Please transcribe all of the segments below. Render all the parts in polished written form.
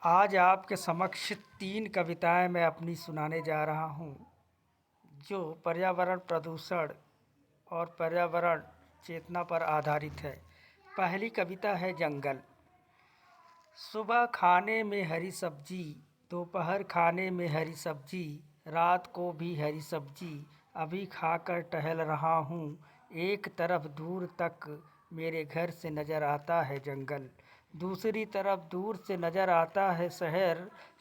आज आपके समक्ष 3 कविताएं मैं अपनी सुनाने जा रहा हूँ जो पर्यावरण प्रदूषण और पर्यावरण चेतना पर आधारित है। पहली कविता है जंगल। सुबह खाने में हरी सब्जी, दोपहर खाने में हरी सब्जी, रात को भी हरी सब्जी, अभी खाकर टहल रहा हूँ। एक तरफ दूर तक मेरे घर से नज़र आता है जंगल, दूसरी तरफ दूर से नज़र आता है शहर।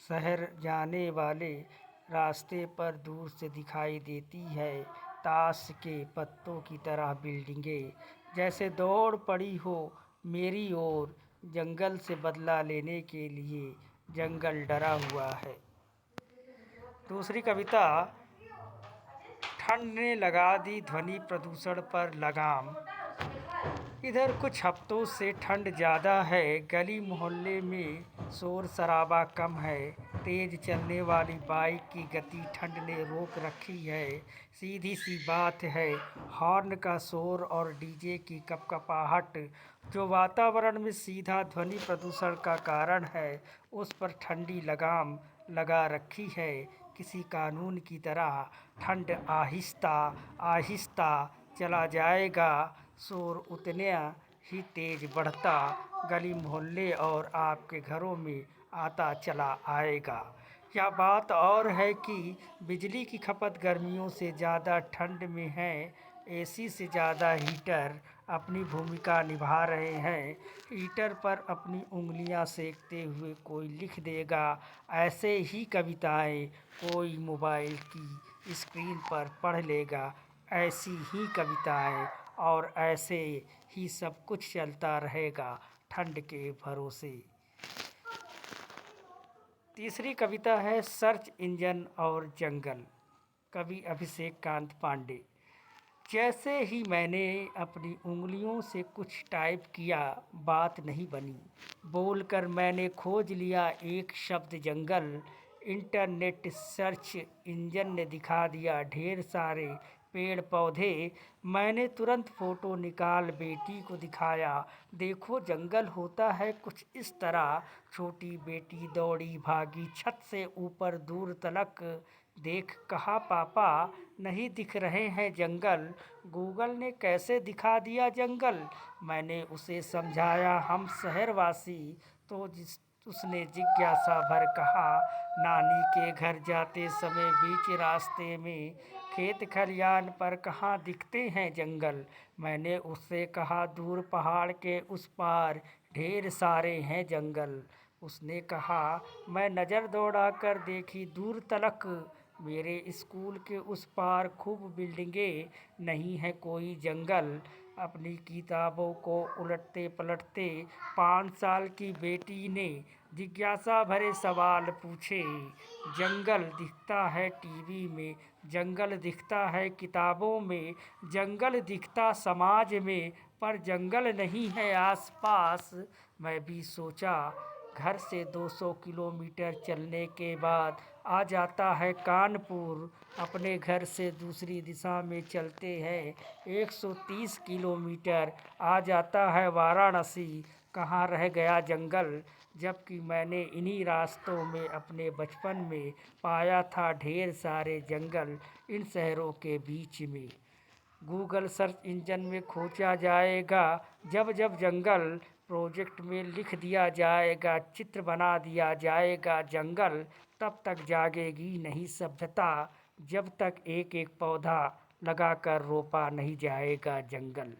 शहर जाने वाले रास्ते पर दूर से दिखाई देती है ताश के पत्तों की तरह बिल्डिंगें, जैसे दौड़ पड़ी हो मेरी ओर। जंगल से बदला लेने के लिए जंगल डरा हुआ है। दूसरी कविता, ठंड ने लगा दी ध्वनि प्रदूषण पर लगाम। इधर कुछ हफ्तों से ठंड ज़्यादा है, गली मोहल्ले में शोर शराबा कम है। तेज चलने वाली बाइक की गति ठंड ने रोक रखी है। सीधी सी बात है, हॉर्न का शोर और डीजे की कपकपाहट जो वातावरण में सीधा ध्वनि प्रदूषण का कारण है, उस पर ठंडी लगाम लगा रखी है। किसी कानून की तरह ठंड आहिस्ता आहिस्ता चला जाएगा, शोर उतना ही तेज बढ़ता गली मोहल्ले और आपके घरों में आता चला आएगा। यह बात और है कि बिजली की खपत गर्मियों से ज़्यादा ठंड में है। एसी से ज़्यादा हीटर अपनी भूमिका निभा रहे हैं। हीटर पर अपनी उंगलियां सेकते हुए कोई लिख देगा ऐसे ही कविताएं, कोई मोबाइल की स्क्रीन पर पढ़ लेगा ऐसी ही कविताएं, और ऐसे ही सब कुछ चलता रहेगा ठंड के भरोसे। तीसरी कविता है सर्च इंजन और जंगल। कवि अभिषेक कांत पांडे। जैसे ही मैंने अपनी उंगलियों से कुछ टाइप किया, बात नहीं बनी। बोलकर मैंने खोज लिया एक शब्द जंगल। इंटरनेट सर्च इंजन ने दिखा दिया ढेर सारे पेड़ पौधे। मैंने तुरंत फ़ोटो निकाल बेटी को दिखाया, देखो जंगल होता है कुछ इस तरह। छोटी बेटी दौड़ी भागी छत से ऊपर दूर तलक, देख कहा पापा नहीं दिख रहे हैं जंगल। गूगल ने कैसे दिखा दिया जंगल, मैंने उसे समझाया हम शहरवासी। तो उसने जिज्ञासा भर कहा, नानी के घर जाते समय बीच रास्ते में खेत खलियान पर कहाँ दिखते हैं जंगल। मैंने उससे कहा दूर पहाड़ के उस पार ढेर सारे हैं जंगल। उसने कहा मैं नज़र दौड़ा कर देखी दूर तलक, मेरे स्कूल के उस पार खूब बिल्डिंगें, नहीं है कोई जंगल। अपनी किताबों को उलटते पलटते 5 साल की बेटी ने जिज्ञासा भरे सवाल पूछे। जंगल दिखता है टीवी में, जंगल दिखता है किताबों में, जंगल दिखता समाज में, पर जंगल नहीं है आसपास। मैं भी सोचा घर से 200 किलोमीटर चलने के बाद आ जाता है कानपुर। अपने घर से दूसरी दिशा में चलते हैं 130 किलोमीटर आ जाता है वाराणसी। कहाँ रह गया जंगल, जबकि मैंने इन्हीं रास्तों में अपने बचपन में पाया था ढेर सारे जंगल इन शहरों के बीच में। गूगल सर्च इंजन में खोजा जाएगा जब जब जंगल, प्रोजेक्ट में लिख दिया जाएगा, चित्र बना दिया जाएगा जंगल, तब तक जागेगी नहीं सभ्यता जब तक एक एक पौधा लगाकर रोपा नहीं जाएगा जंगल।